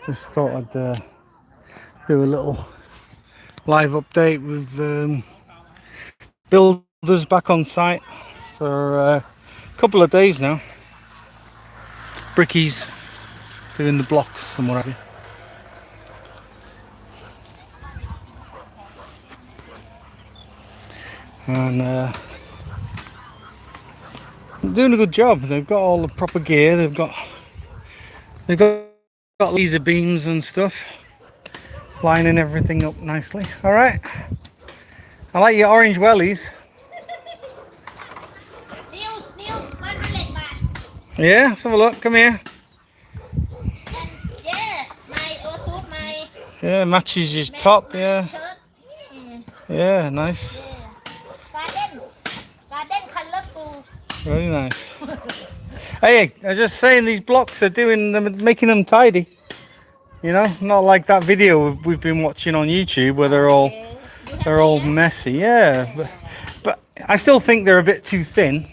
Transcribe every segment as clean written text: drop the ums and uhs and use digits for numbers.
Just thought I'd do a little live update with builders back on site for a couple of days now. Brickies doing the blocks and what have you. And doing a good job. They've got all the proper gear. They've got laser beams and stuff, lining everything up nicely. All right. I like your orange wellies. Yeah, let's have a look. Come here. Yeah, matches your top. Yeah. Yeah, nice. Garden colorful. Very nice. Hey, I was just saying these blocks are making them tidy. You know, not like that video we've been watching on YouTube where they're all messy. Yeah, but I still think they're a bit too thin.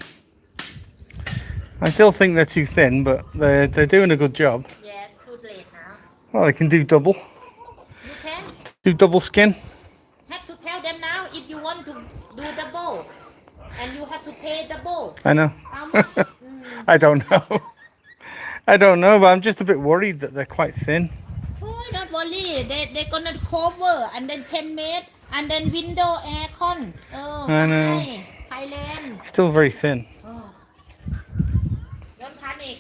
But they're doing a good job. Yeah, too late now. Well, they can do double. You can Do double skin. have to tell them now if you want to do double, and you have to pay double. I know. How much? I don't know. I don't know, but I'm just a bit worried that they're quite thin. Oh, don't worry. They're gonna cover and then 10 made and then window aircon. Oh, I know. Thailand. Still very thin. Oh. Don't panic.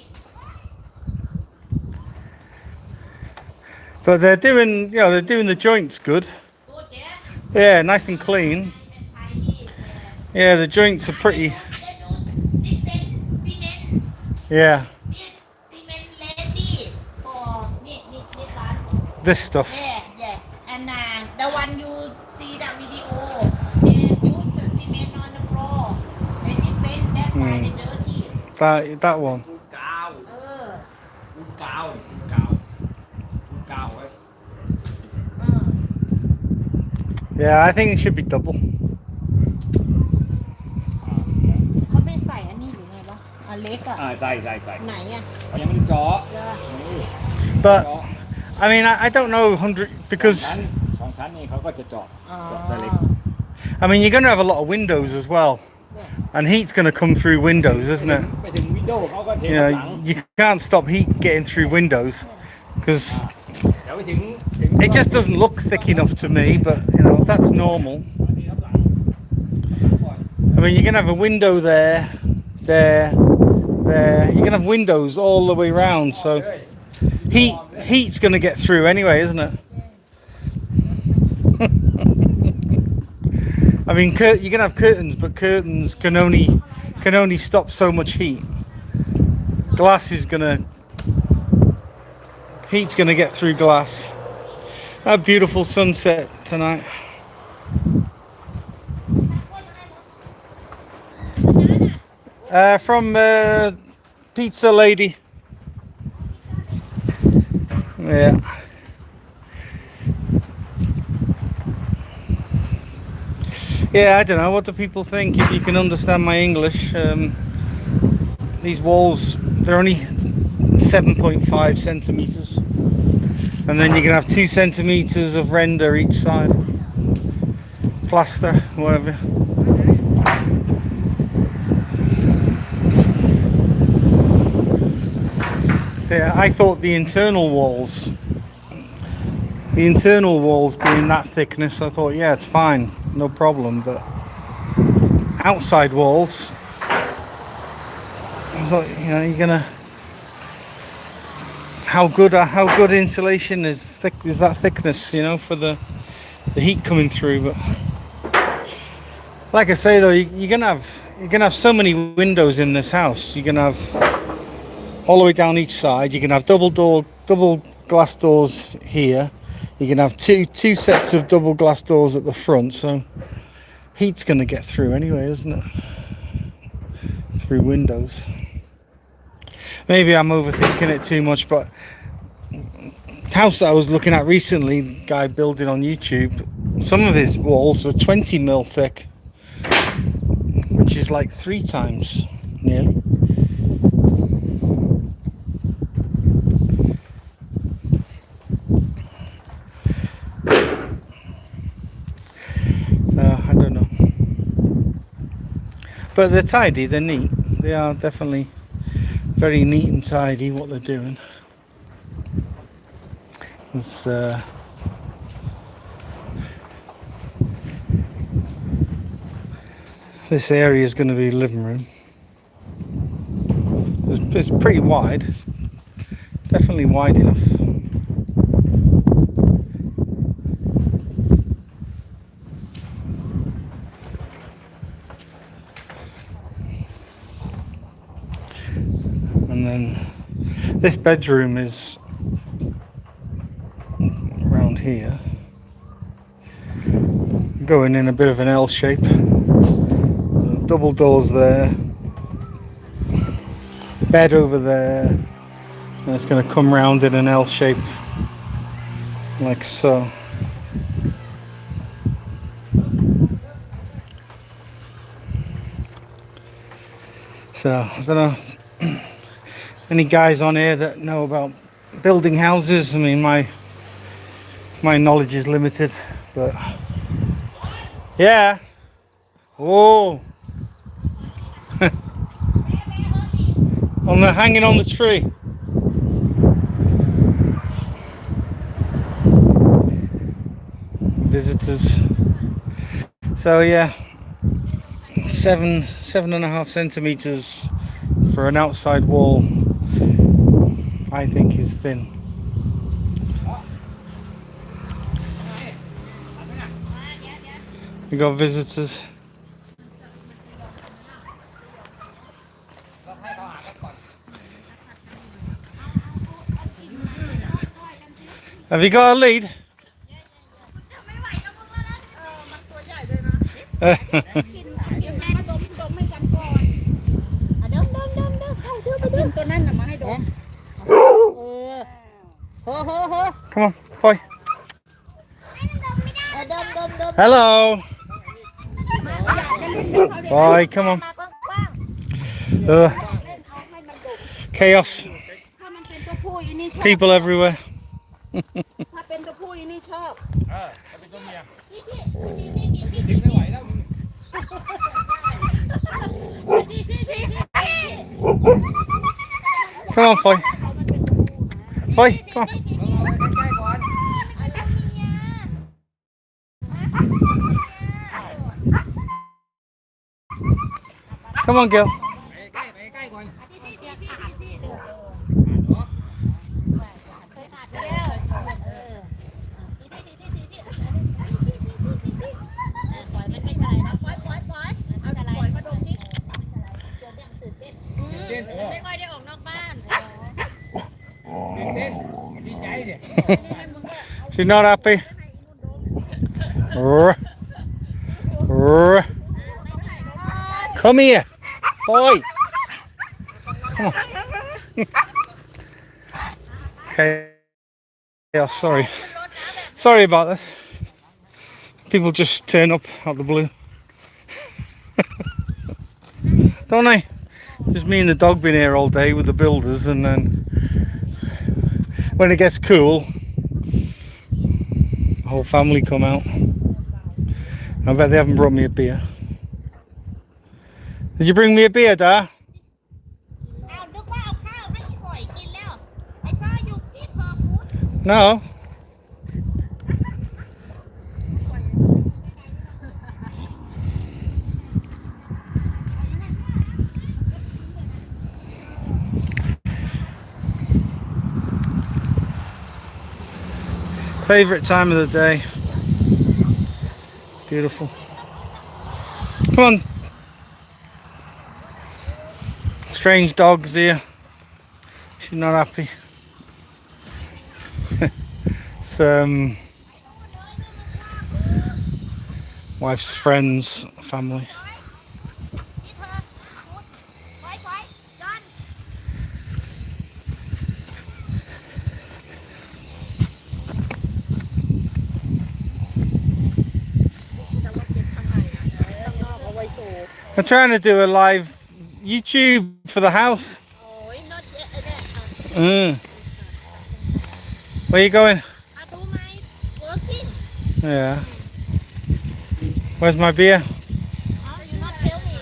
But they're doing the joints good. Good, yeah. Yeah, nice and clean. Yeah, the joints are pretty. Yeah. This stuff. Yeah. And the one you see that video, they use the cement on the floor. They different, that's why they dirty. That one. Yeah, I think it should be double. เขาไม่ใส่อันนี้หรือไงวะอันเล็กอ่ะ ใส่ ไหนอ่ะ เขายังไม่ได้เจาะ But I mean, I don't know 100 because สองชั้นนี่เขาก็จะเจาะ อ๋อ ใส่เหล็ก I mean you're going to have a lot of windows as well, and heat's going to come through windows, isn't it? ไปถึงวินโดว์เขาก็เท You หลั know, ง you can't stop heat getting through windows because เดี๋ยวไปถึง it just doesn't look thick enough to me. But you know, that's normal. I mean, you're going to have a window there. You're going to have windows all the way around, so heat's going to get through anyway, isn't it? I mean, you're going to have curtains, but curtains can only stop so much heat. Glass is heat's going to get through glass. A beautiful sunset tonight. From Pizza Lady. Yeah. Yeah, I don't know. What do people think? If you can understand my English, these walls, they're only 7.5 centimeters, and then you're gonna have 2 centimeters of render each side, plaster, whatever. Yeah, I thought the internal walls being that thickness, I thought, yeah, it's fine, no problem. But outside walls, I thought, you know, you're gonna, how good insulation is that thickness, you know, for the heat coming through. But like I say though, you're gonna have so many windows in this house. You're gonna have all the way down each side. You can have double glass doors here. You can have two sets of double glass doors at the front, so heat's going to get through anyway, isn't it? Through windows. Maybe I'm overthinking it too much, but house that I was looking at recently, guy building on YouTube, some of his walls are 20 mil thick, which is like 3 times nearly. But they're tidy, they're neat. They are definitely very neat and tidy what they're doing. It's, this area is going to be living room. It's pretty wide. It's definitely wide enough. And then this bedroom is around here, going in a bit of an L shape. Double doors there, bed over there, and it's going to come round in an L shape like so. So I don't know any guys on here that know about building houses. I mean, my knowledge is limited, but yeah. Oh, hanging on the tree. Visitors. So yeah, 7.5 centimeters for an outside wall, I think is thin. We got visitors. Have you got a lead? ไม่ไหวก็เพราะว่านั้นมันตัวใหญ่เลยนะกินเดี๋ยวแม่ก็ดมให้กันก่อนเดิมเข้าไปดึงตัวนั้นน่ะมาให้ดมCome on, Foy. ดม Hello. Foy, come on. มากว้าง Chaos. ถ้ามันเป็นตัวผู้อีนี่ชอบ People everywhere. ถ้าเป็นตัวผู้อีนี่ชอบ จะเป็นตัวเมีย ทิ้ง ไม่ไหวแล้ว Come on, Foy. Foy, come on. Come on, girl. ใกล้ก่อน ไม่ค่อยได้ออกนอกบ้าน เต้นดีใจดิ She's not happy. Come here, Foy. Come on. Okay. Yeah, sorry about this. People just turn up out of the blue. Don't they? Just me and the dog been here all day with the builders, and then when it gets cool, the whole family come out. I bet they haven't brought me a beer. Did you bring me a beer, Dad? อ้าวนึกว่าเอาข้าวให้อีฝอยกินแล้วไอ้ซ่าอยู่ที่พอพูด No. Favorite time of the day. Beautiful. Come on. Strange dogs here. She's not happy. It's wife's friends, family. นี่เธอพูดไว้จอน I'm trying to do a live YouTube for the house. โอ้ยน็อตเยอะเนี่ย Where you going? มาดูไหม working Yeah. Where's my beer? oh you not tell me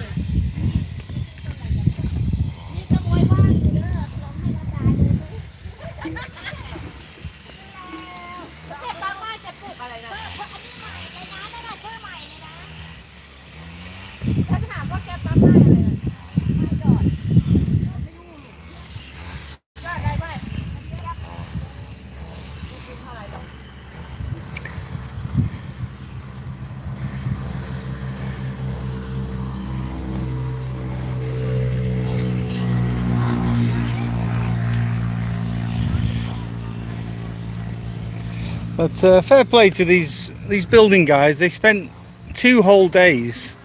But fair play to these building guys. They spent 2 whole days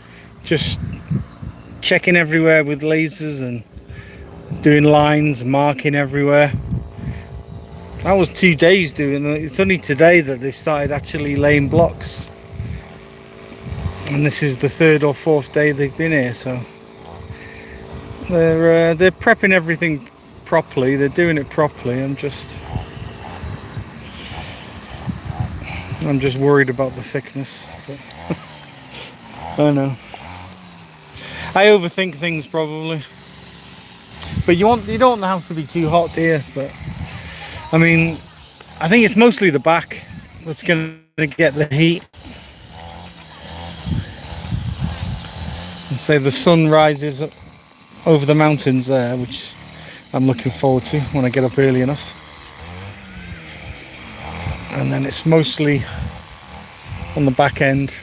just checking everywhere with lasers and doing lines, marking everywhere. That was 2 days doing it. It's only today that they've started actually laying blocks. And this is the 3rd or 4th day they've been here, so they're prepping everything properly. They're doing it properly. I'm just worried about the thickness. But I know. I overthink things probably. But you don't want the house to be too hot, do you? But I mean, I think it's mostly the back that's going to get the heat. And say the sun rises over the mountains there, which I'm looking forward to when I get up early enough. And then it's mostly on the back end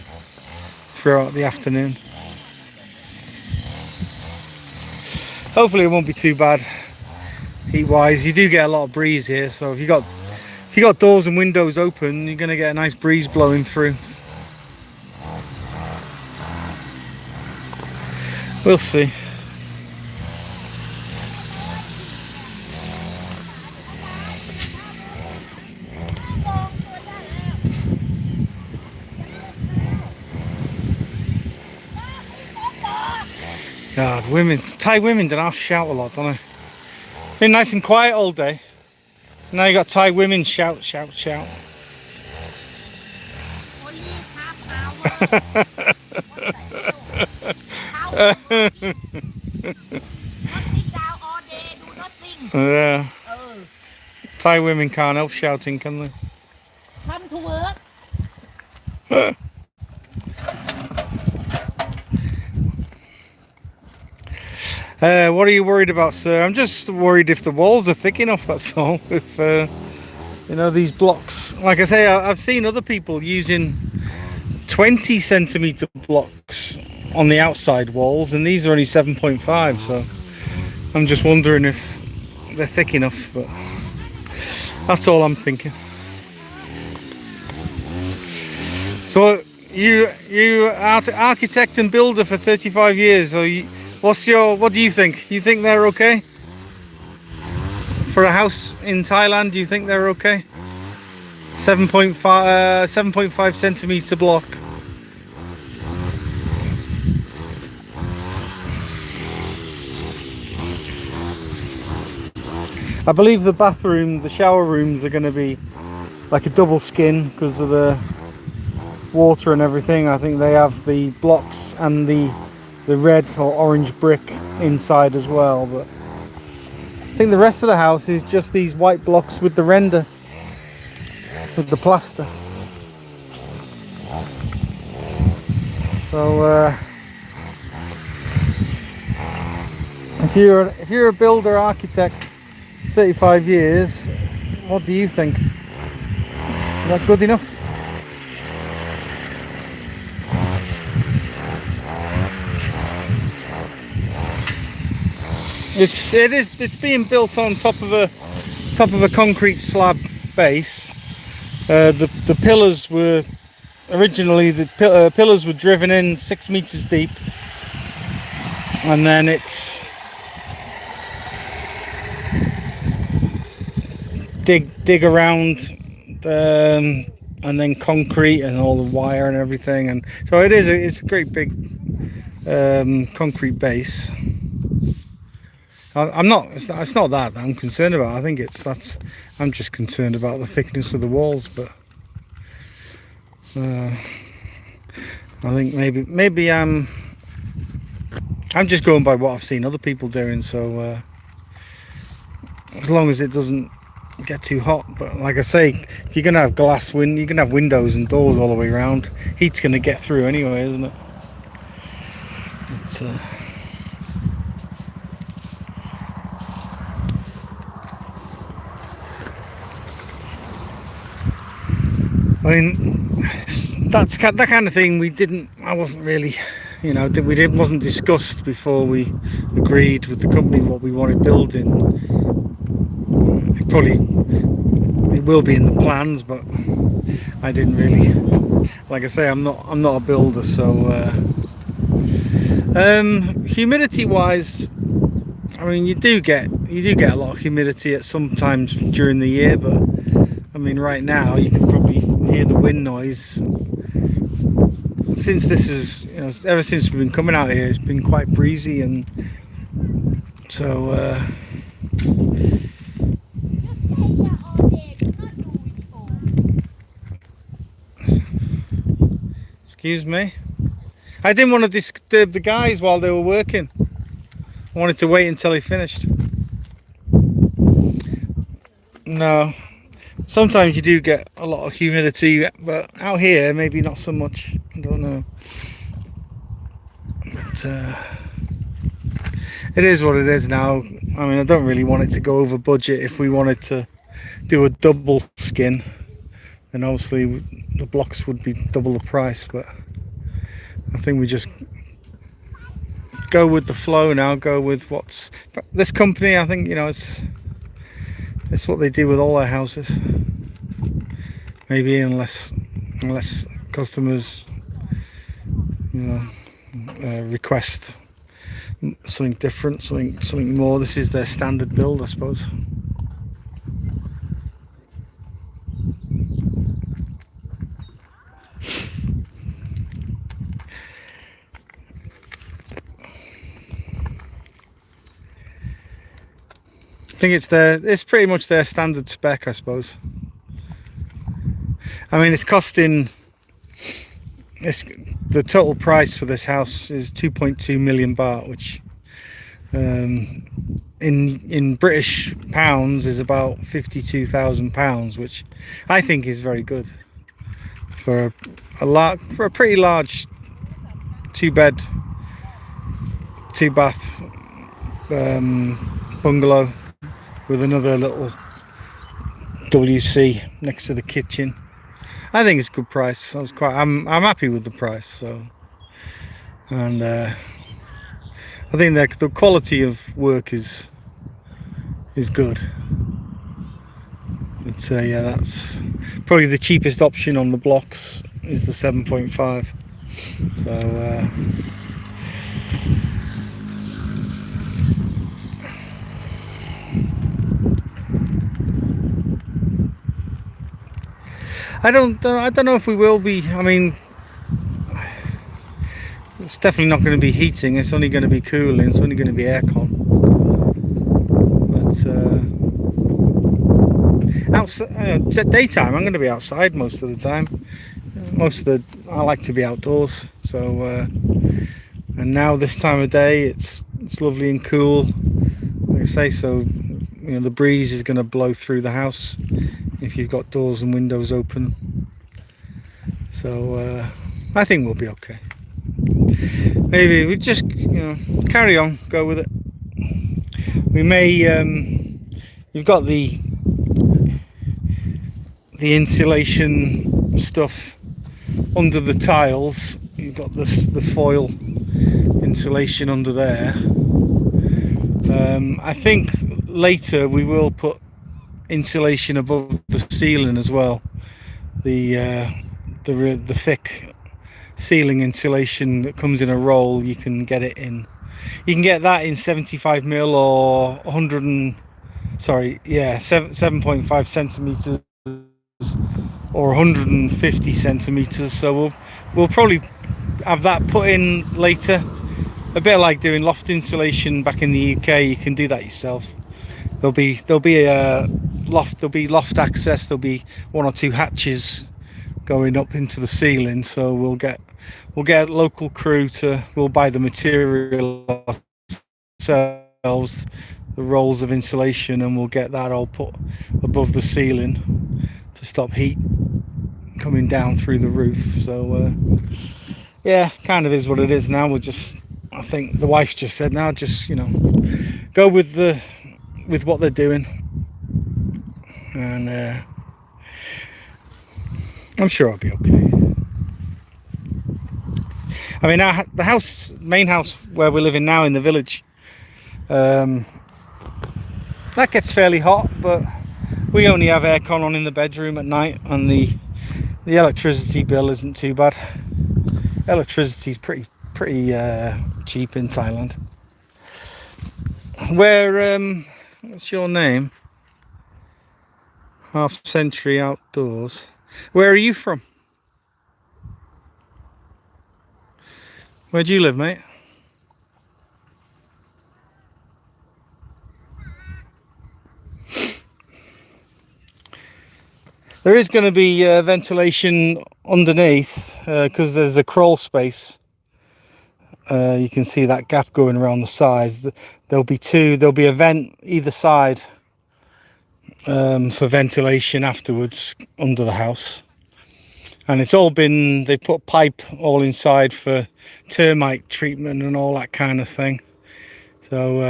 throughout the afternoon. Hopefully it won't be too bad heat wise. You do get a lot of breeze here, so if you got doors and windows open, you're going to get a nice breeze blowing through. We'll see. God, Thai women don't have to shout a lot, don't they? Been nice and quiet all day. Now you got Thai women shout, shout, shout. Yeah. Thai women can't help shouting, can they? Come to work. What are you worried about, sir? I'm just worried if the walls are thick enough, that's all. If, you know, these blocks. Like I say, I've seen other people using 20 centimetre blocks on the outside walls, and these are only 7.5, so I'm just wondering if they're thick enough, but that's all I'm thinking. So you architect and builder for 35 years, so what do you think? You think they're okay? For a house in Thailand, do you think they're okay? 7.5 centimetre block. I believe the shower rooms are going to be like a double skin because of the water and everything. I think they have the blocks and the red or orange brick inside as well, but I think the rest of the house is just these white blocks with the render, with the plaster. So if you're a builder architect, 35 years, what do you think? Is that good enough? It's being built on top of a concrete slab base. The pillars were originally pillars were driven in 6 meters deep, and then it's dig around, and then concrete and all the wire and everything, and so it's a great big concrete base. It's not that I'm concerned about. I think I'm just concerned about the thickness of the walls, but I think maybe I'm just going by what I've seen other people doing, so as long as it doesn't get too hot. But like I say, if you're gonna have you're gonna have windows and doors all the way around, heat's gonna get through anyway, isn't it? I mean, that kind of thing I wasn't really, wasn't discussed before we agreed with the company what we wanted building. It will be in the plans, but I didn't really, like I say, I'm not a builder, so humidity wise, I mean, you do get a lot of humidity at some times during the year, but I mean, right now you can probably hear the wind noise. Since this is, ever since we've been coming out here, it's been quite breezy, and so excuse me, I didn't want to disturb the guys while they were working. I wanted to wait until he finished. No, sometimes you do get a lot of humidity, but out here maybe not so much. I don't know, but it is what it is now. I mean, I don't really want it to go over budget. If we wanted to do a double skin, then obviously the blocks would be double the price, but I think we just go with the flow now, go with what's this company. I think, it's what they do with all their houses, maybe unless customers request something different, something more. This is their standard build, I suppose. I think it's pretty much their standard spec, I suppose. I mean, it's costing, the total price for this house is 2.2 million baht, which in British pounds is about 52,000 pounds, which I think is very good for a pretty large 2-bed 2-bath bungalow with another little WC next to the kitchen. I think it's a good price. I'm happy with the price. So, and I think that the quality of work is good. But yeah, that's probably the cheapest option on the blocks is the 7.5. So I don't know if we will be. I mean, it's definitely not going to be heating. It's only going to be cooling. It's only going to be aircon. But outside, daytime, I'm going to be outside most of the time. I like to be outdoors. So and now this time of day, it's lovely and cool. Like I say, so the breeze is going to blow through the house if you've got doors and windows open. So I think we'll be okay. Maybe we just carry on, go with it. We may you've got the insulation stuff under the tiles. You've got the foil insulation under there. I think later we will put insulation above the ceiling as well. The thick ceiling insulation that comes in a roll. You can get that in 75mm or 7.5 centimeters or 150 centimeters. So we'll probably have that put in later. A bit like doing loft insulation back in the UK. You can do that yourself. There'll be a loft. There'll be loft access. There'll be 1 or 2 hatches going up into the ceiling. So we'll get a local crew we'll buy the material ourselves, the rolls of insulation, and we'll get that all put above the ceiling to stop heat coming down through the roof. So yeah, kind of is what it is now. I think the wife just said now, just go with what they're doing. And I'm sure I'll be okay. I mean, the main house where we're living now in the village, that gets fairly hot, but we only have aircon on in the bedroom at night, and the electricity bill isn't too bad. Electricity's pretty cheap in Thailand. Where what's your name? Half Century Outdoors. Where are you from? Where do you live, mate? There is going to be ventilation underneath because there's a crawl space. You can see that gap going around the sides. There'll be a vent either side for ventilation afterwards under the house. And it's all been, they put pipe all inside for termite treatment and all that kind of thing. So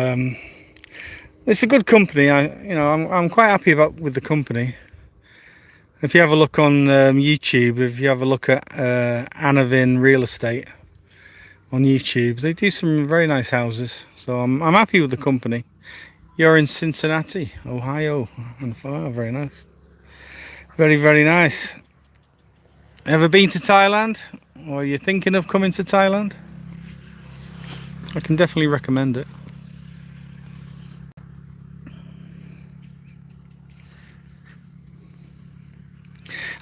it's a good company. I'm quite happy with the company. If you have a look on YouTube, if you have a look at Anavin Real Estate on YouTube, they do some very nice houses. So I'm happy with the company. You're in Cincinnati, Ohio. Oh, very nice. Very, very nice. Ever been to Thailand? Or are you thinking of coming to Thailand? I can definitely recommend it.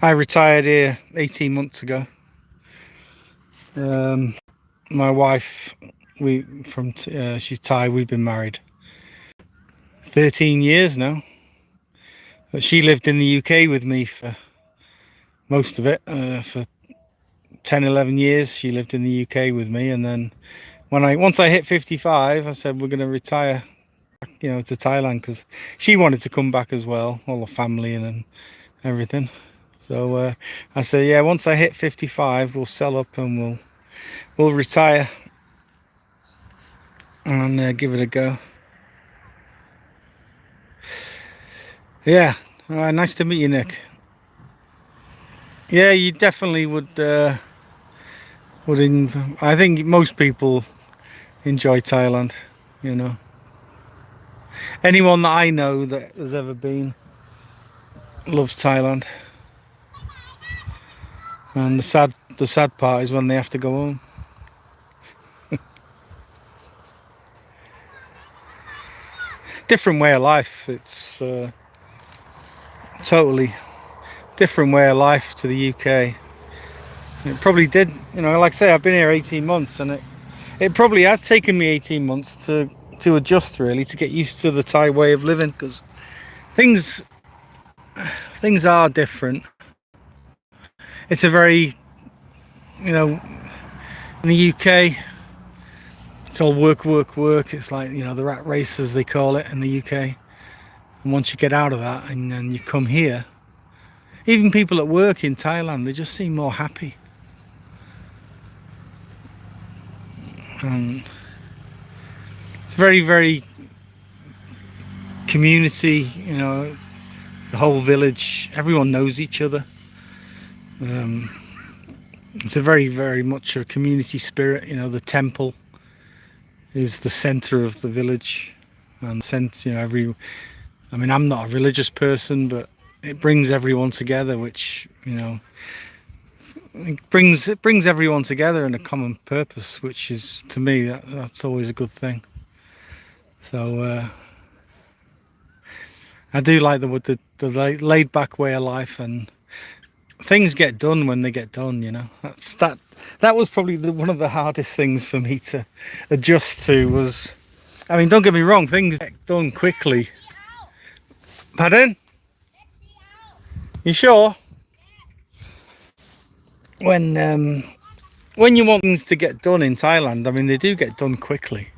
I retired here 18 months ago. My wife, she's Thai. We've been married 13 years now. But she lived in the UK with me for most of it. For 10, 11 years, she lived in the UK with me. And then once I hit 55, I said we're going to retire, to Thailand, because she wanted to come back as well, all the family and everything. So I said, yeah, once I hit 55, we'll sell up and we'll retire and give it a go. Yeah, all right, nice to meet you, Nick. Yeah, you definitely would. I think most people enjoy Thailand. Anyone that I know that has ever been loves Thailand. And the sad part is when they have to go home. Different way of life. It's totally different way of life to the UK. It probably did, like I say, I've been here 18 months, and it probably has taken me 18 months to adjust, really, to get used to the Thai way of living, because things are different. It's a very, in the UK, it's all work. It's like, the rat race, as they call it in the UK. And once you get out of that and then you come here, even people at work in Thailand, they just seem more happy. And it's very, very community, the whole village, everyone knows each other. It's a very, very much a community spirit. The temple is the center of the village, and I'm not a religious person, but it brings everyone together, which it brings everyone together in a common purpose, which is, to me, that's always a good thing. So I do like the laid back way of life, and things get done when they get done. That was probably one of the hardest things for me to adjust to. Was, don't get me wrong, things get done quickly. Pardon? You sure? When you want things to get done in Thailand, they do get done quickly.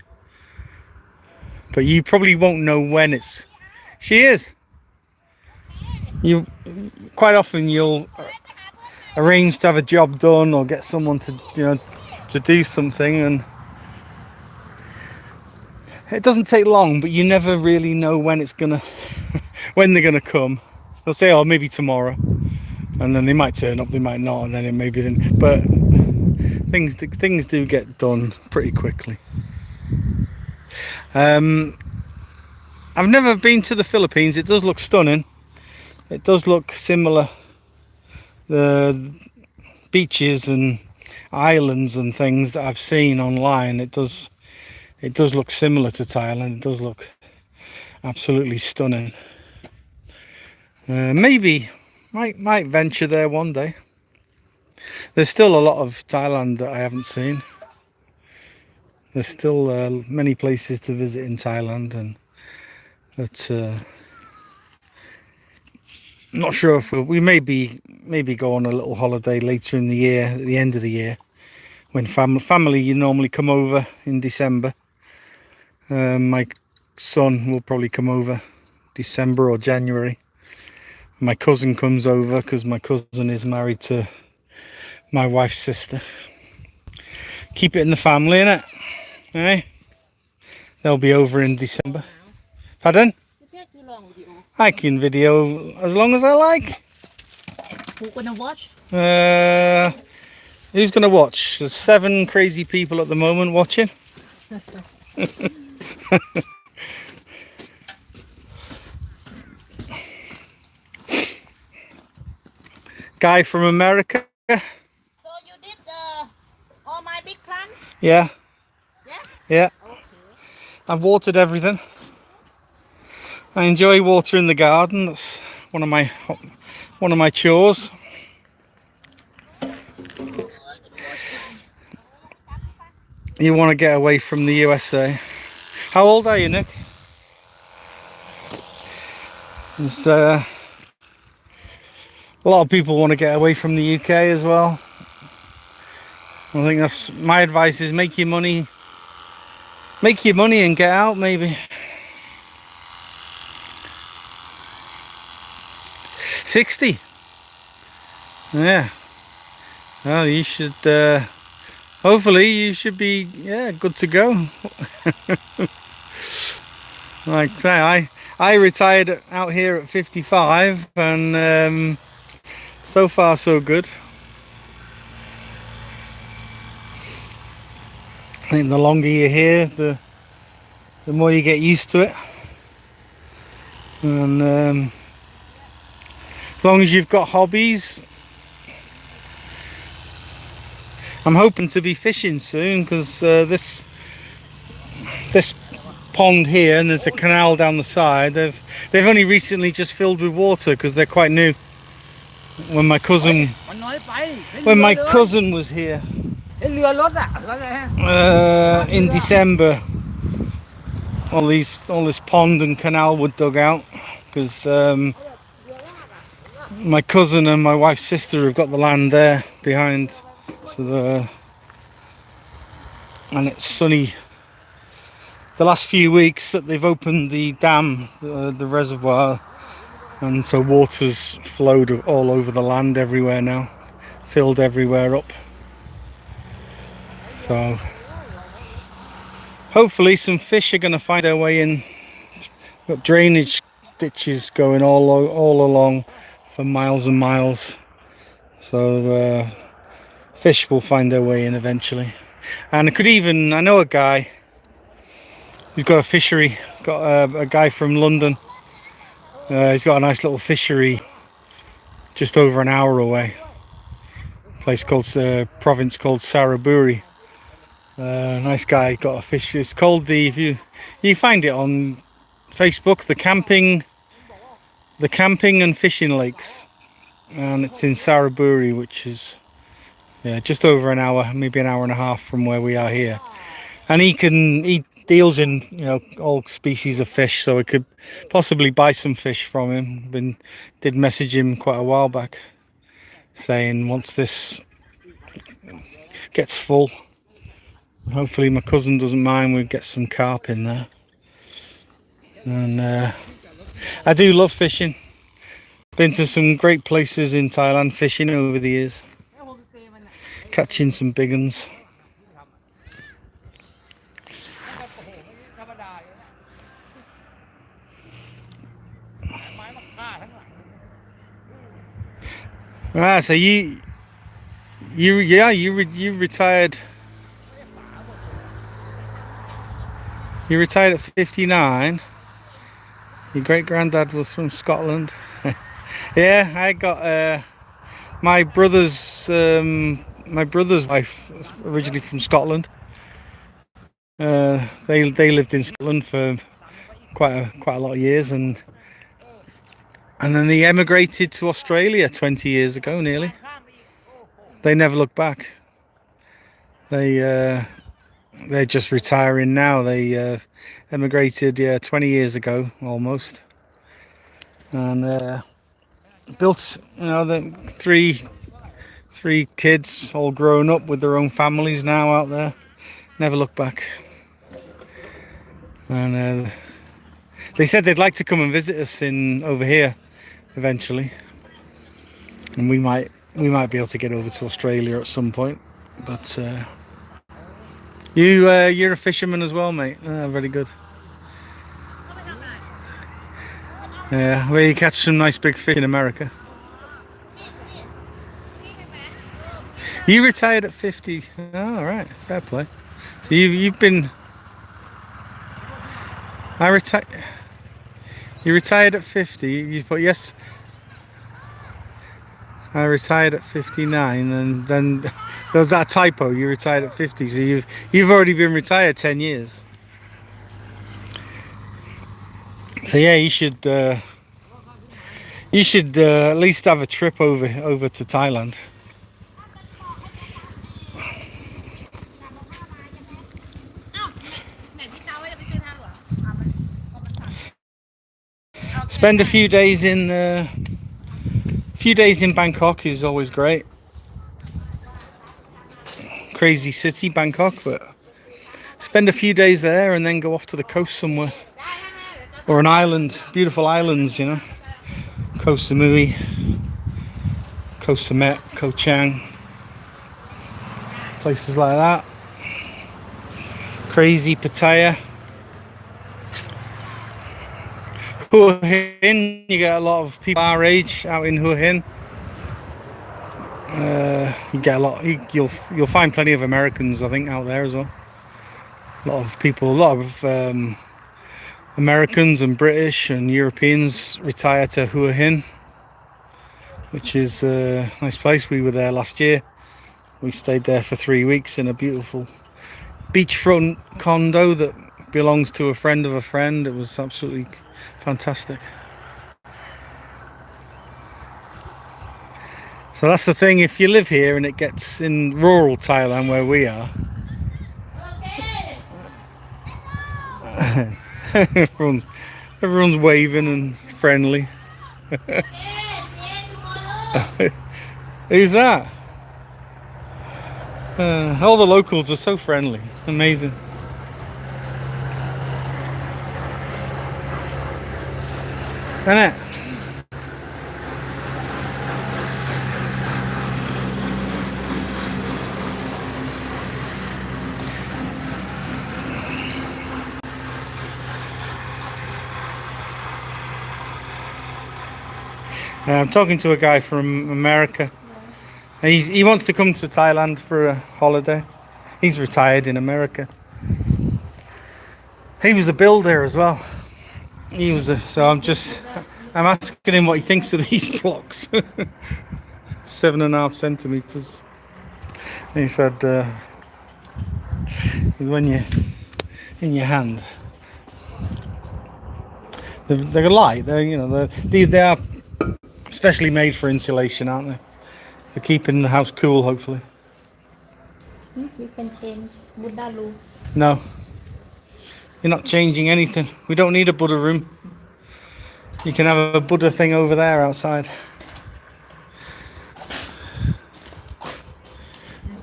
But you probably won't know when it's... She is. Quite often you'll arrange to have a job done or get someone to do something, and it doesn't take long, but you never really know when it's gonna when they're gonna come. They'll say, oh, maybe tomorrow, and then they might turn up, they might not, and then it maybe then. But things do get done pretty quickly. I've never been to the Philippines. It does look stunning. It does look similar. The beaches and islands and things that I've seen online, it does look similar to Thailand. It does look absolutely stunning. Maybe might venture there one day. There's still a lot of Thailand that I haven't seen. There's still many places to visit in Thailand, and that not sure if we maybe go on a little holiday later in the year, at the end of the year, when family you normally come over in December. My son will probably come over December or January. My cousin comes over because my cousin is married to my wife's sister. Keep it in the family, innit? Eh? They'll be over in December. Pardon? I can video as long as I like. Who's gonna watch? Who's gonna watch? There's 7 crazy people at the moment watching. Guy from America. So you did all my big plants? Yeah. Yeah? Yeah. Okay. I've watered everything. I enjoy watering the garden. That's one of my chores. You want to get away from the USA. How old are you, Nick? It's, a lot of people want to get away from the UK as well. I think that's my advice: is make your money and get out, maybe. 60. Yeah. Well, you should. Hopefully, you should be good to go. Like I say, I retired out here at 55, and so far so good. I think the longer you're here, the more you get used to it, and as long as you've got hobbies. I'm hoping to be fishing soon, because this pond here, and there's a canal down the side, they've only recently just filled with water because they're quite new. When my cousin was here in December, all this pond and canal were dug out because my cousin and my wife's sister have got the land there behind. So and it's sunny. The last few weeks that they've opened the dam, the reservoir, and so water's flowed all over the land everywhere now, filled everywhere up. So hopefully some fish are going to find their way in. Got drainage ditches going all along for miles and miles. So fish will find their way in eventually. And I know a guy who's got a fishery. Got a guy from London. He's got a nice little fishery just over an hour away. Province called Saraburi. Nice guy, got a fish. It's called if you find it on Facebook, the camping and fishing lakes, and it's in Saraburi, which is just over an hour, maybe an hour and a half from where we are here. And he deals in all species of fish, so I could possibly buy some fish from him. Did message him quite a while back saying once this gets full, hopefully my cousin doesn't mind, we'll get some carp in there. And I do love fishing. Been to some great places in Thailand fishing over the years, catching some big ones. Ah, so you retired. You retired at 59. Your great granddad was from Scotland. Yeah, I got my brother's wife originally from Scotland. They lived in Scotland for quite a lot of years, and then they emigrated to Australia 20 years ago nearly. They never looked back. They're just retiring now. They emigrated 20 years ago almost, and built the three kids all grown up with their own families now out there. Never looked back. And they said they'd like to come and visit us over here eventually, and we might be able to get over to Australia at some point. But you're a fisherman as well, mate. Very good. Yeah, where you catch some nice big fish in America. You retired at 50. Oh, all right, fair play. So you've been. You retired at 50. You put yes. I retired at 59, and then there was that typo. You retired at 50, so you've already been retired 10 years. So yeah, you should at least have a trip over to Thailand. Spend a few days in Bangkok is always great. Crazy city, Bangkok, but spend a few days there and then go off to the coast somewhere, or an island. Beautiful islands, Koh Samui, Koh Samet, Koh Chang, places like that. Crazy Pattaya. Hua Hin, you get a lot of people our age out in Hua Hin. You get a lot. You'll find plenty of Americans, I think, out there as well. A lot of Americans and British and Europeans retire to Hua Hin, which is a nice place. We were there last year. We stayed there for 3 weeks in a beautiful beachfront condo that belongs to a friend of a friend. It was absolutely fantastic. So that's the thing, if you live here and it gets in rural Thailand where we are, everyone's waving and friendly. Who's that? All the locals are so friendly, amazing. Isn't it? I'm talking to a guy from America. He wants to come to Thailand for a holiday. He's retired in America. He was a builder as well. So I'm asking him what he thinks of these blocks. 7.5 centimeters. And he said, when you're in your hand, they're light. They are specially made for insulation, aren't they? For keeping the house cool, hopefully. We can change Buddha room. No. You're not changing anything. We don't need a Buddha room. You can have a Buddha thing over there outside.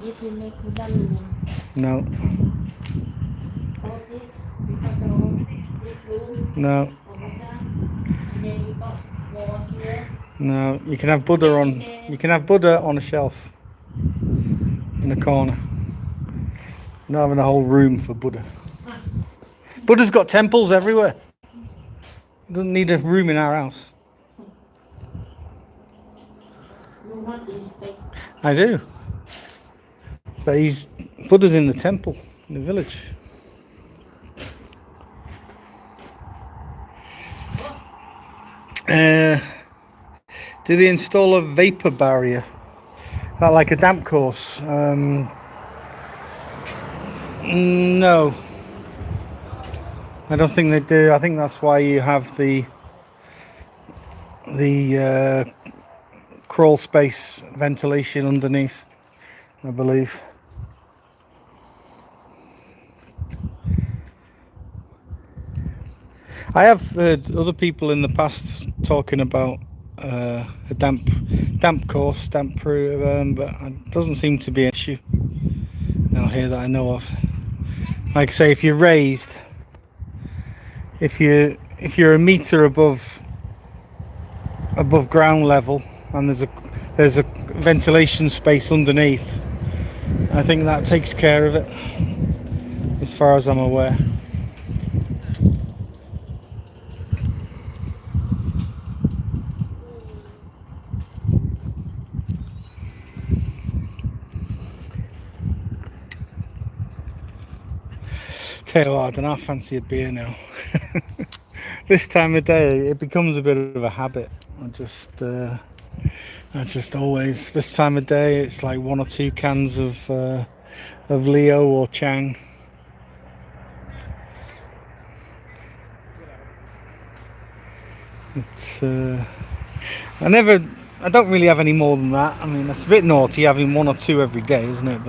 If we make Buddha room. No. No. No. You can have Buddha on a shelf in a corner. You're not having a whole room for Buddha. Buddha's got temples everywhere. Doesn't need a room in our house. Do not respect. I do. But he's Buddha's in the temple in the village. Do they install a vapor barrier? Like a damp course? No. I don't think they do. I think that's why you have the crawl space ventilation underneath, I believe. I have heard other people in the past talking about a damp course, damp-proof, but it doesn't seem to be an issue out here that I know of. Like I say, if you're raised, if you're a meter above ground level, and there's a ventilation space underneath, I think that takes care of it, as far as I'm aware. Tell you what, I don't know, I fancy a beer now. This time of day it becomes a bit of a habit. I just always, this time of day it's like 1 or 2 cans of Leo or Chang. It's I don't really have any more than that. I mean, it's a bit naughty having 1 or 2 every day, isn't it?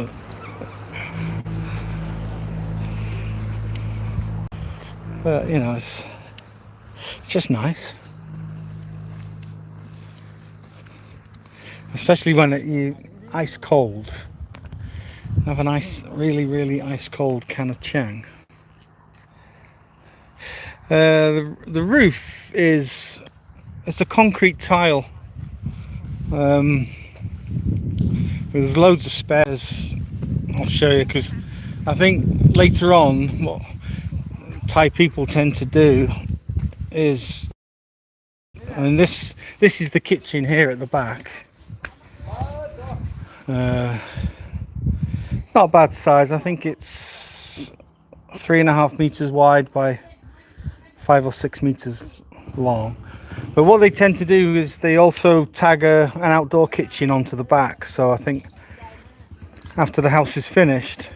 But you know, it's just nice, especially when you ice cold. Have a nice, really ice cold can of Chang. The roof it's a concrete tile. There's loads of spares. I'll show you, because I think later on what Thai people tend to do is, I mean, this is the kitchen here at the back. Not a bad size. I think it's 3.5 meters wide by 5 or 6 meters long. But what they tend to do is they also tag an outdoor kitchen onto the back. So I think after the house is finished,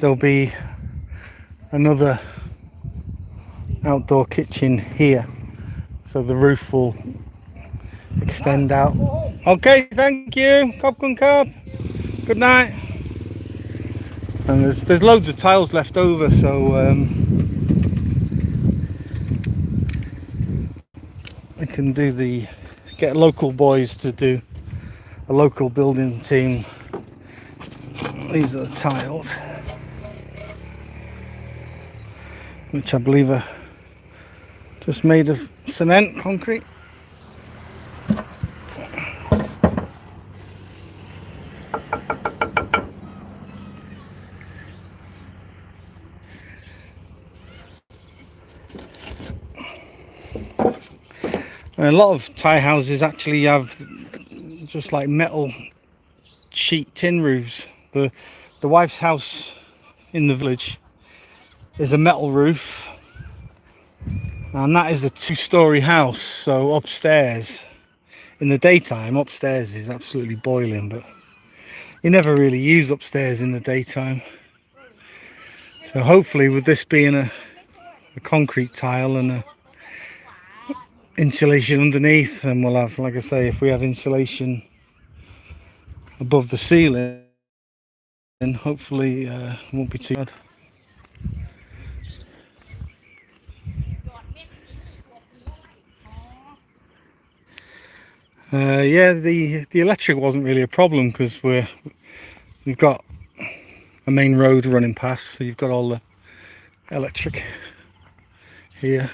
there'll be another outdoor kitchen here, so the roof will extend out. Okay, thank you. Khop khun khap. Good night. And there's loads of tiles left over, so we can get local boys to do, a local building team. These are the tiles, which I believe are just made of cement, concrete. And a lot of Thai houses actually have just like metal sheet tin roofs. The wife's house in the village is a metal roof, and that is a 2-story house. So upstairs, in the daytime, upstairs is absolutely boiling, but you never really use upstairs in the daytime. So hopefully, with this being a concrete tile and a insulation underneath, and we'll have, like I say, if we have insulation above the ceiling, then hopefully it won't be too bad. Yeah, the electric wasn't really a problem, because we've got a main road running past, so you've got all the electric here.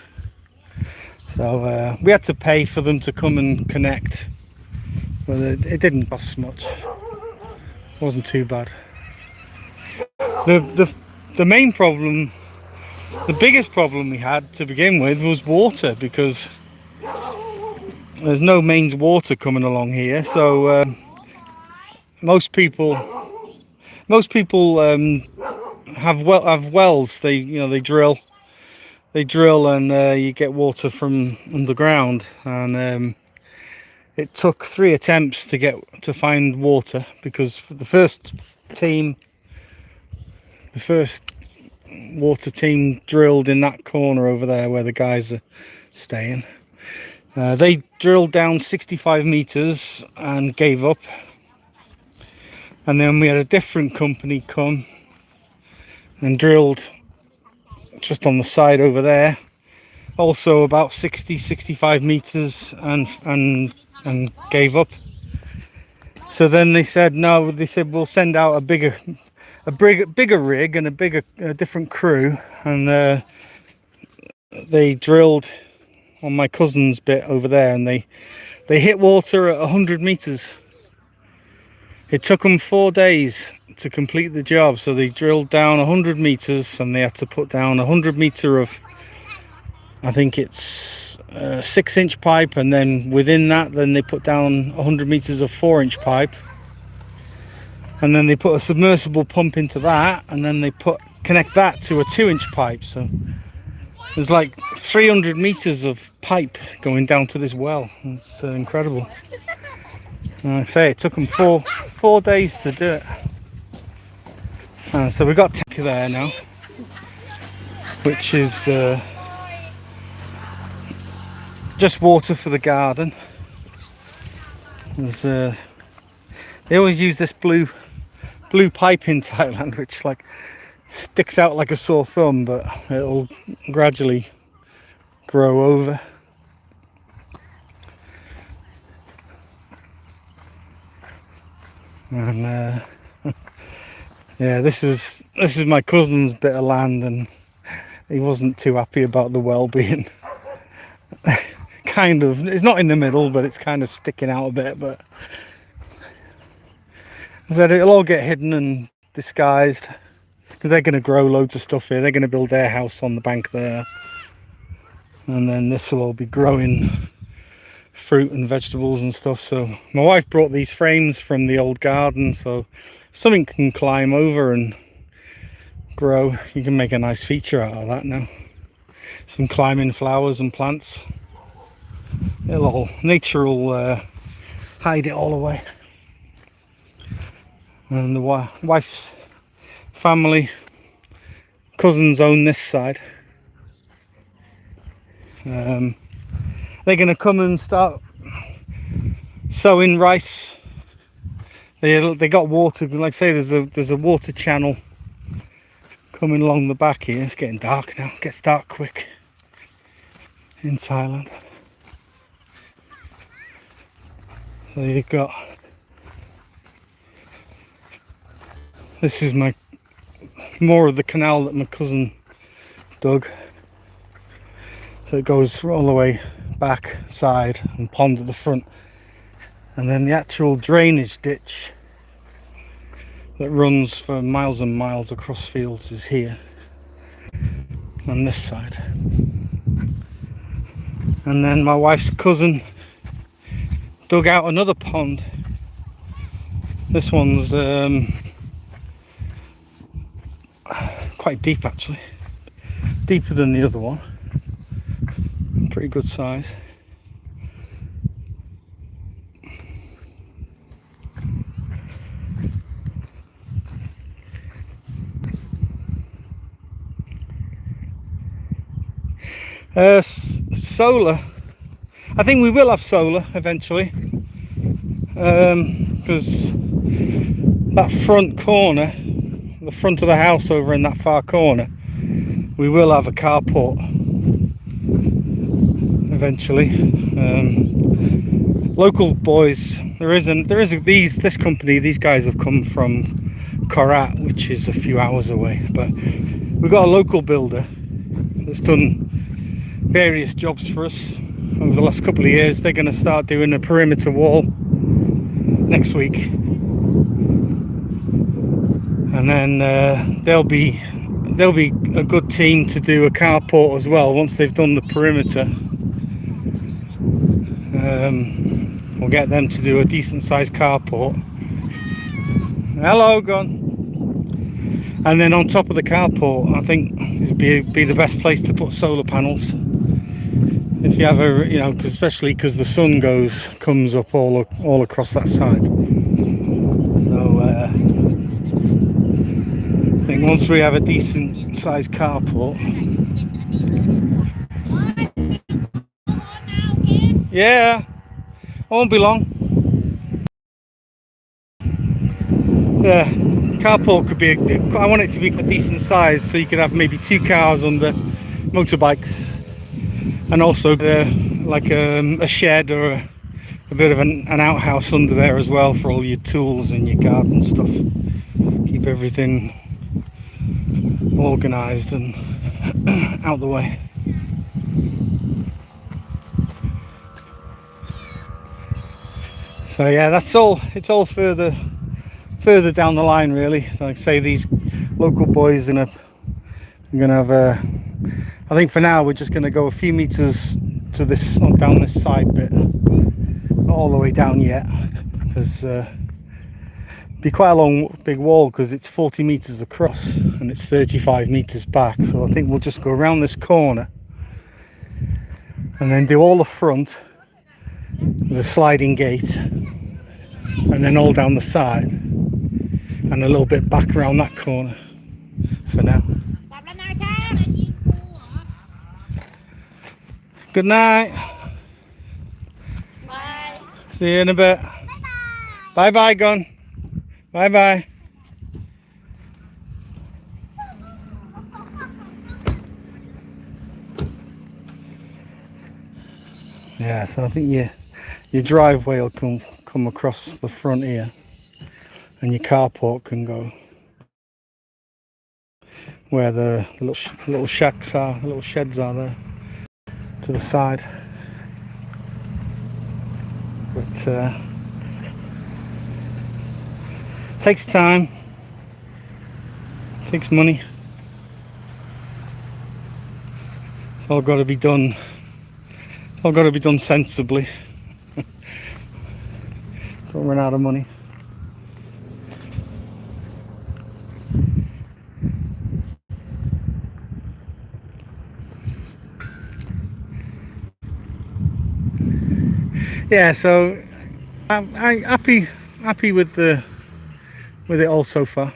So we had to pay for them to come and connect, but it didn't cost much. It wasn't too bad. The main problem, the biggest problem we had to begin with, was water, because there's no mains water coming along here, so most people have wells. They drill and you get water from underground, and it took 3 attempts to find water, because for the first water team drilled in that corner over there where the guys are staying. They drilled down 65 meters and gave up, and then we had a different company come and drilled just on the side over there, also about 65 meters, and gave up. So then they said no. They said we'll send out a bigger rig and a different crew, and they drilled on my cousin's bit over there, and they hit water at 100 meters. It took them 4 days to complete the job, so they drilled down 100 meters, and they had to put down 100 meter of, I think it's 6-inch pipe, and then within that, then they put down 100 meters of 4-inch pipe, and then they put a submersible pump into that, and then they connect that to a 2-inch pipe. So there's like 300 meters of pipe going down to this well. It's incredible. And like I say, it took them four days to do it. So we've got tank there now, which is just water for the garden. They always use this blue pipe in Thailand, which like sticks out like a sore thumb, but it'll gradually grow over. And yeah, this is my cousin's bit of land, and he wasn't too happy about the well being kind of, it's not in the middle, but it's kind of sticking out a bit. But I said it'll all get hidden and disguised, because they're going to grow loads of stuff here. They're going to build their house on the bank there, and then this will all be growing fruit and vegetables and stuff. So my wife brought these frames from the old garden, so something can climb over and grow. You can make a nice feature out of that now. Some climbing flowers and plants. Nature will hide it all away. And the wife's family, cousins own this side. They're going to come and start sowing rice. They got water, like I say, there's a water channel coming along the back here. It's getting dark now. It gets dark quick in Thailand. So you've got, this is more of the canal that my cousin dug. So it goes all the way back side and pond at the front, and then the actual drainage ditch that runs for miles and miles across fields is here on this side. And then my wife's cousin dug out another pond. This one's quite deep, actually, deeper than the other one. Pretty good size. Solar. I think we will have solar eventually, because that front corner, the front of the house over in that far corner, we will have a carport eventually. Local boys, this company, these guys have come from Carport, which is a few hours away, but we've got a local builder that's done various jobs for us over the last couple of years. They're going to start doing a perimeter wall next week, and then they'll be a good team to do a carport as well once they've done the perimeter. We'll get them to do a decent sized carport. Hello, gone. And then on top of the carport, I think it'd be the best place to put solar panels. If you have a, you know, especially because the sun comes up all across that side. So I think once we have a decent sized carport, yeah, it won't be long. Yeah, carport could be. I want it to be a decent size, so you could have maybe 2 cars under motorbikes, and also like a shed or a bit of an outhouse under there as well for all your tools and your garden stuff. Keep everything organised and out the way. So yeah, that's all. It's all further down the line, really. Like I say, these local boys are gonna have a. I think for now we're just gonna go a few meters to this down this side bit, not all the way down yet, because be quite a long big wall because it's 40 meters across and it's 35 meters back. So I think we'll just go around this corner and then do all the front with a sliding gate, and then all down the side, and a little bit back around that corner for now. Good night. Bye. See you in a bit. Bye bye, Gun. Bye bye. Yeah, so I think your driveway will come across the front here, and your carport can go where the little shacks are, the little sheds are there to the side. But takes time, takes money. It's all got to be done. It's all got to be done sensibly. Don't run out of money. Yeah, so I'm happy with it all so far.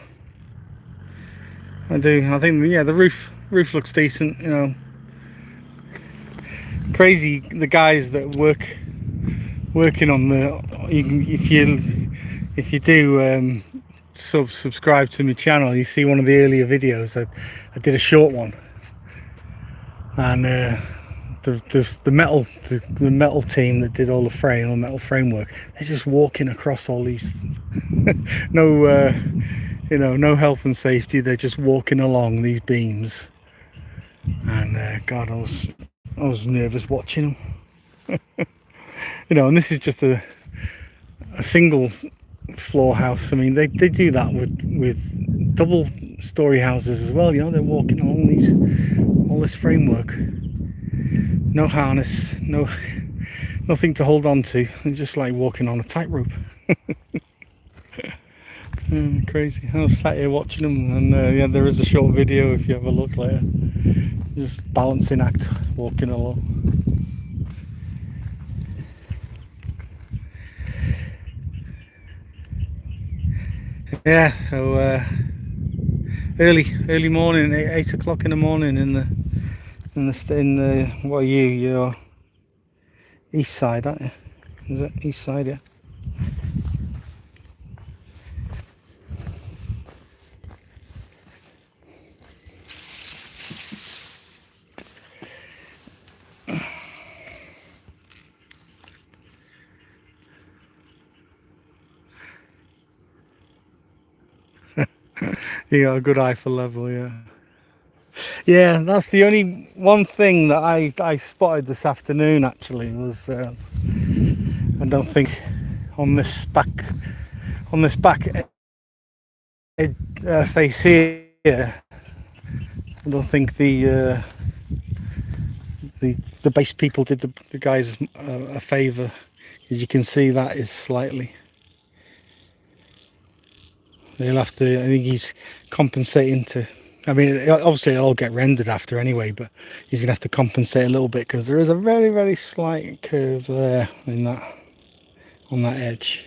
I do. I think, yeah, the roof looks decent. You know, crazy the guys that working on the. If you do subscribe to my channel, you see one of the earlier videos. I did a short one, and the metal team that did all the metal framework, they're just walking across all these no health and safety. They're just walking along these beams, and God, I was nervous watching them. And this is just a single floor house. I mean, they do that with double story houses as well. They're walking along all this framework, no harness, nothing to hold on to. They're just like walking on a tightrope. Crazy. I was sat here watching them, and yeah, there is a short video if you have a look later. Just balancing act, walking along. Yeah, so early morning, 8 o'clock in the morning in the what are you? You're east side, aren't you? Is it east side? Yeah. You got a good eye for level, yeah. Yeah, that's the only one thing that I spotted this afternoon. Actually, was I don't think on this back face here. I don't think the the base people did the guys a favour, as you can see that is slightly. They'll have to, I think he's compensating to, I mean obviously it'll all get rendered after anyway, but he's gonna have to compensate a little bit because there is a very, very slight curve there in that, on that edge.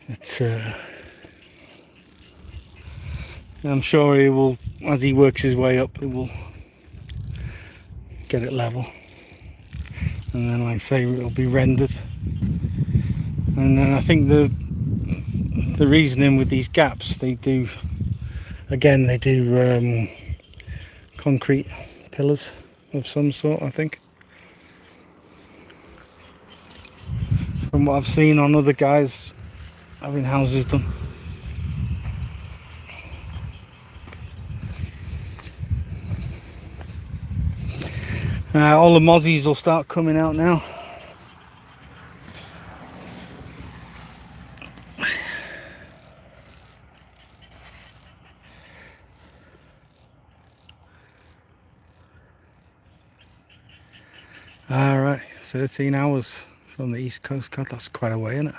It's I'm sure he will, as he works his way up, he will get it level, and then like I say, it'll be rendered. And then I think the reasoning with these gaps, they do concrete pillars of some sort, I think, from what I've seen on other guys having houses done. All the mozzies will start coming out now. Alright, 13 hours from the east coast. God, that's quite a way, isn't it?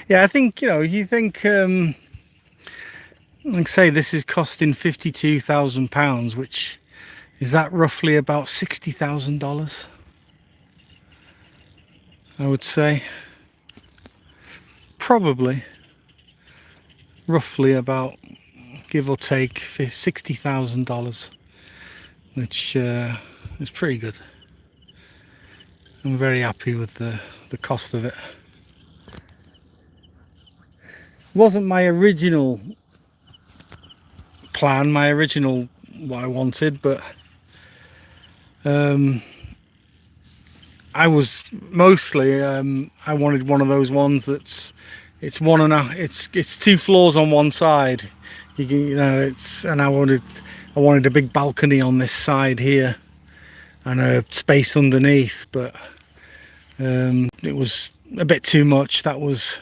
Yeah, I think, you know, you think like say this is costing £52,000, which is that roughly about $60,000, I would say. Probably roughly about, give or take, $60,000, which is pretty good. I'm very happy with the cost of it. It wasn't my original plan, my original what I wanted, but I was mostly I wanted one of those ones that's it's 2 floors on one side. You know, and I wanted a big balcony on this side here and a space underneath, but it was a bit too much. That was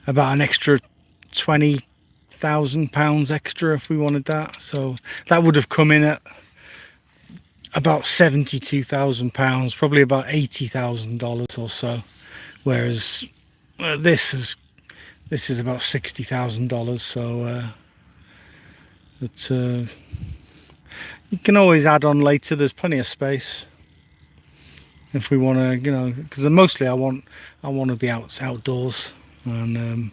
about an extra £20,000 extra if we wanted that, so that would have come in at about £72,000, probably about $80,000 or so, whereas this is about $60,000. So you can always add on later. There's plenty of space if we want to, you know, because mostly I want to be outdoors, and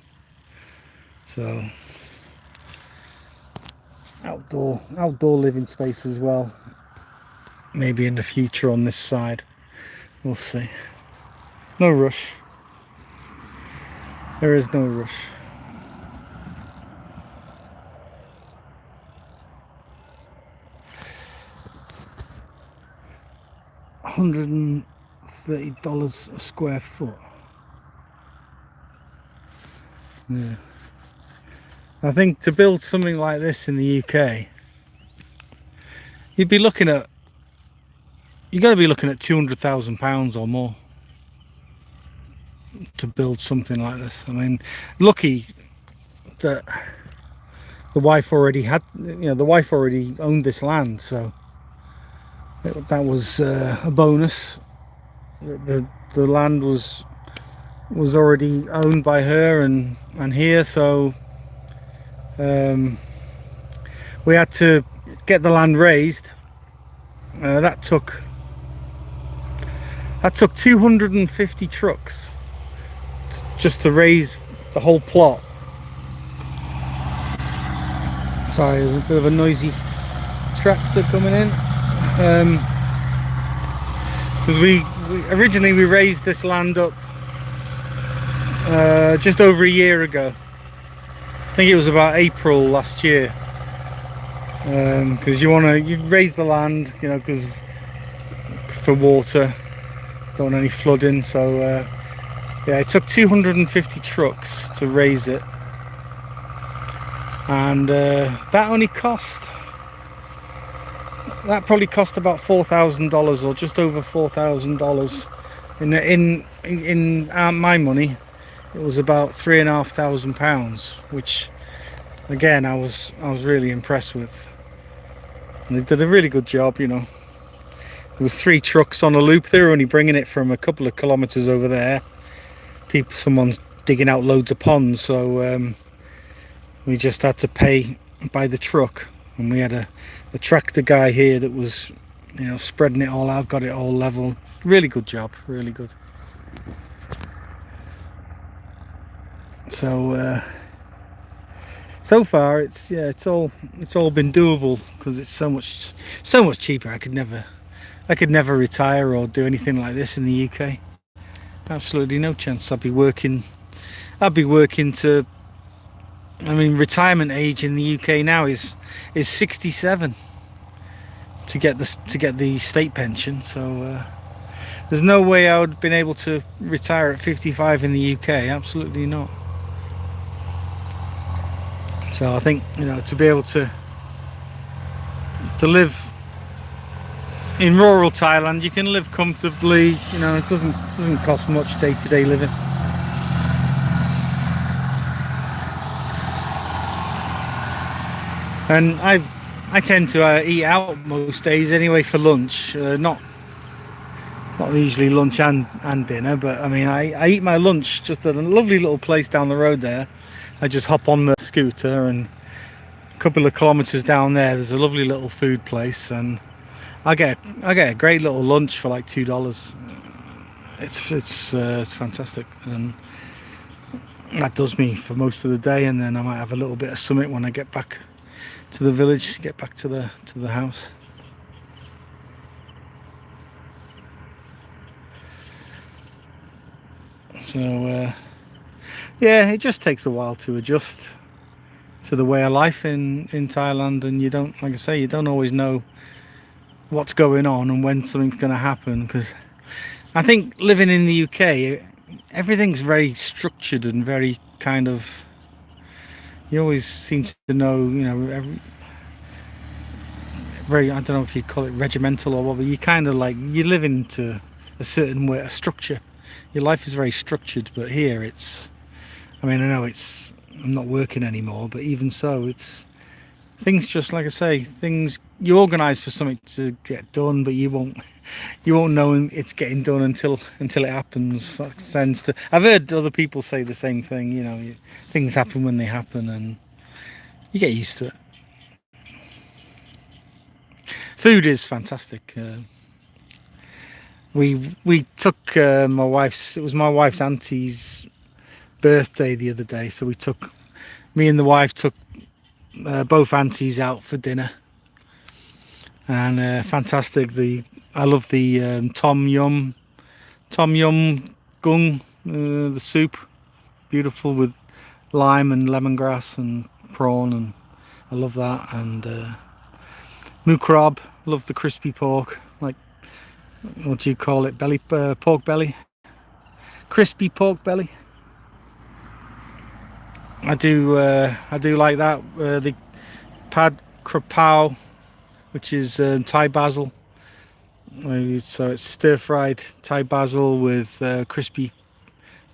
so outdoor living space as well. Maybe in the future on this side, we'll see. No rush. There is no rush. $130 a square foot. Yeah. I think to build something like this in the UK, you'd be looking at, you got to be looking at £200,000 or more to build something like this. I mean, lucky that the wife already had, you know, the wife already owned this land, so that was a bonus. The land was already owned by her and here, so we had to get the land raised. That took 250 trucks just to raise the whole plot. Sorry, there's a bit of a noisy tractor coming in. Because we originally raised this land up just over a year ago. I think it was about April last year. Because you raise the land, you know, because for water, don't want any flooding. So yeah, it took 250 trucks to raise it, and that probably cost about $4,000 or just over $4,000. In my money, it was about £3,500, which again, I was really impressed with. And they did a really good job, you know. There was 3 trucks on a loop. They were only bringing it from a couple of kilometres over there. Someone's digging out loads of ponds, so we just had to pay by the truck. And we had a tractor guy here that was, you know, spreading it all out, got it all level. Really good job, really good. So so far it's all been doable because it's so much cheaper. I could never retire or do anything like this in the UK. Absolutely no chance. I'd be working to, I mean, retirement age in the UK now is 67 to get the state pension. So there's no way I would have been able to retire at 55 in the UK. Absolutely not. So I think, you know, to be able to live in rural Thailand, you can live comfortably. You know, it doesn't cost much day-to-day living. And I tend to eat out most days anyway for lunch. Not usually lunch and dinner, but I mean I eat my lunch just at a lovely little place down the road there. I just hop on the scooter, and a couple of kilometres down there's a lovely little food place, and I get a great little lunch for like $2. It's fantastic, and that does me for most of the day. And then I might have a little bit of something when I get back to the village, get back to the house. So yeah, it just takes a while to adjust to the way of life in Thailand, and you don't, like I say, you don't always know what's going on and when something's going to happen, because I think living in the UK, everything's very structured and very kind of, you always seem to know, you know, very, I don't know if you'd call it regimental or what, but you kind of like, you live into a certain way, a structure. Your life is very structured, but here it's, I mean, I know I'm not working anymore, but even so, it's things, just like I say, things you organise for something to get done, but you won't know it's getting done until it happens. That tends to, I've heard other people say the same thing, you know, things happen when they happen, and you get used to it. Food is fantastic. We took it was my wife's auntie's birthday the other day, so me and the wife took both aunties out for dinner, and fantastic. I love the tom yum gung, the soup, beautiful, with lime and lemongrass and prawn, and I love that. And mukrab, love the crispy pork, like, what do you call it, pork belly, crispy pork belly. I do like that. The pad krapao, which is Thai basil. So it's stir-fried Thai basil with crispy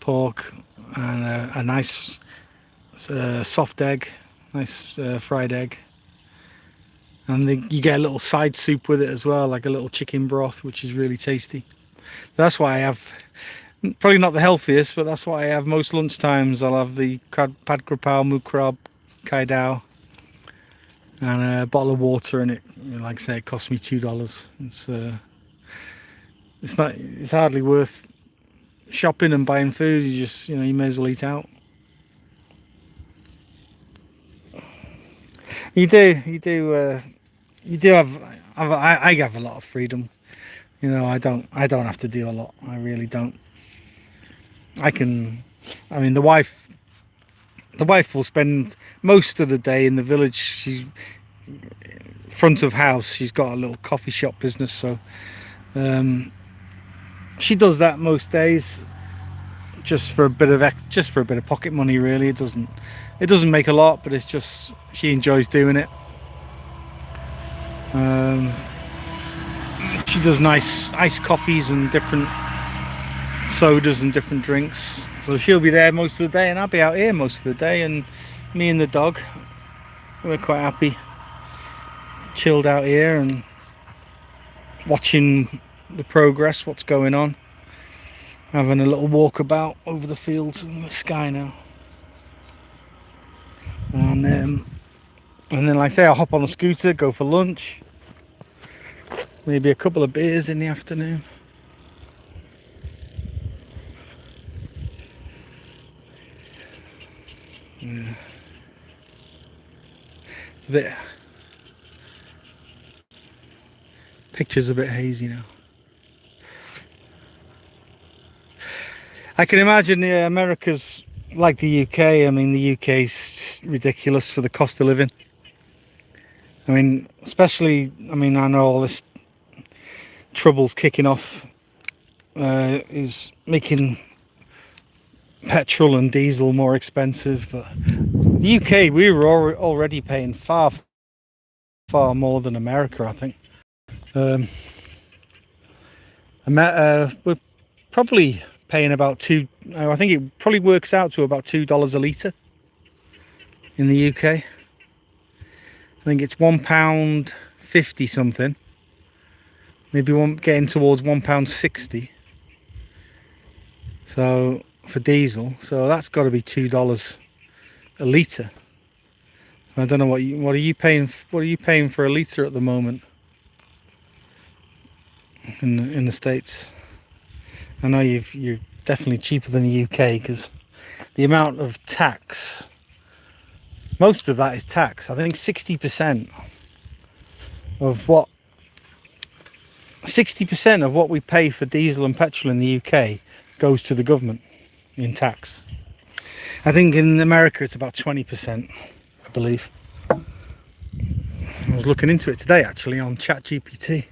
pork and a nice soft egg, nice fried egg. And you get a little side soup with it as well, like a little chicken broth, which is really tasty. That's why I have, probably not the healthiest, but that's why I have most lunchtimes. I'll have the pad krapao, mukrab, kai dao, and a bottle of water, and it, like I say, it cost me $2. It's hardly worth shopping and buying food. You may as well eat out. You do have I have a lot of freedom. You know, I don't have to do a lot. I really don't. I mean, the wife will spend most of the day in the village. She's front of house. She's got a little coffee shop business, so she does that most days, just for a bit of pocket money. Really, it doesn't make a lot, but it's just, she enjoys doing it. She does nice iced coffees and different sodas and different drinks, so she'll be there most of the day, and I'll be out here most of the day, and me and the dog, we're quite happy. Chilled out here and watching the progress, what's going on. Having a little walk about over the fields and the sky now. And then, like I say, I'll hop on the scooter, go for lunch. Maybe a couple of beers in the afternoon. Yeah. It's a bit... Picture's a bit hazy now. I can imagine America's like the UK. I mean, the UK's just ridiculous for the cost of living. I mean, especially, I mean, I know all this trouble's kicking off is making petrol and diesel more expensive, but the UK, we were already paying far more than America, I think. We're probably paying about I think it probably works out to about $2 a litre in the UK. I think it's £1.50 something, maybe getting towards £1.60. So for diesel, so that's got to be $2 a litre. I don't know what are you paying? What are you paying for a litre at the moment in the States? I know you're definitely cheaper than the UK because the amount of tax, most of that is tax. I think 60% of what 60% of what we pay for diesel and petrol in the UK goes to the government in tax. I think in America it's about 20%, I believe. I was looking into it today actually on ChatGPT.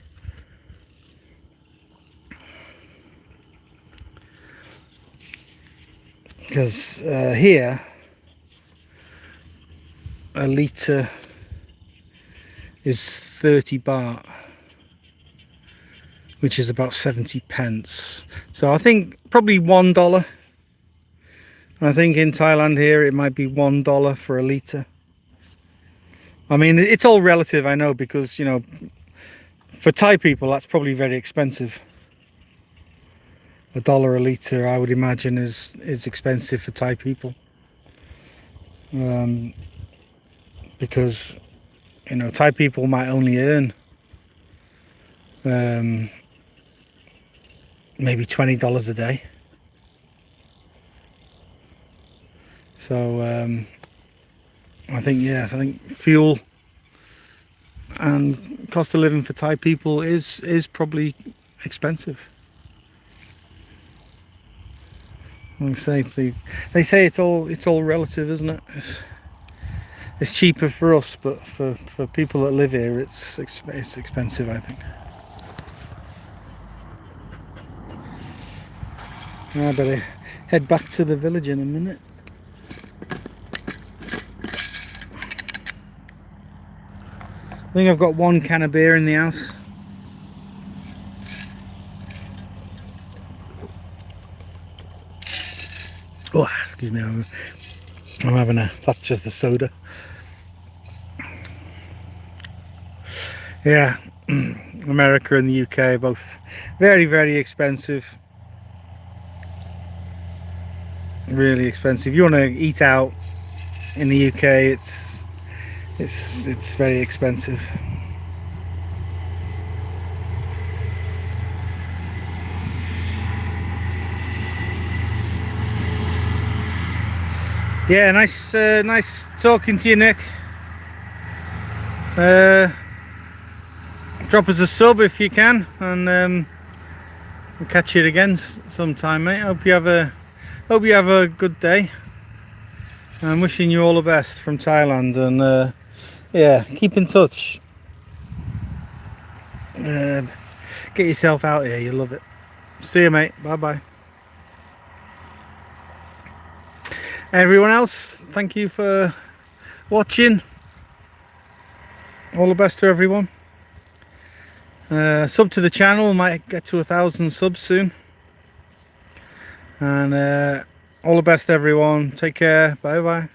Because here a litre is 30 baht, which is about 70 pence. So I think probably $1. I think in Thailand here it might be $1 for a litre. I mean, it's all relative, I know, because, you know, for Thai people that's probably very expensive. $1 a litre, I would imagine, is expensive for Thai people. Because, you know, Thai people might only earn maybe $20 a day. So I think fuel and cost of living for Thai people is probably expensive. Like I say, they say it's all relative, isn't it? It's cheaper for us, but for people that live here, it's expensive, I think. I better head back to the village in a minute. I think I've got one can of beer in the house. Oh, excuse me, I'm having that's just a soda. Yeah, America and the UK both very, very expensive. Really expensive. If you want to eat out in the UK, it's very expensive. Yeah, nice talking to you, Nick. Drop us a sub if you can, and we'll catch you again sometime, mate. Hope you have a good day. I'm wishing you all the best from Thailand, and yeah, keep in touch. Get yourself out here, you'll love it. See you, mate. Bye bye. Everyone else, thank you for watching. All the best to everyone. Sub to the channel, might get to 1,000 subs soon. And all the best, everyone. Take care. Bye bye.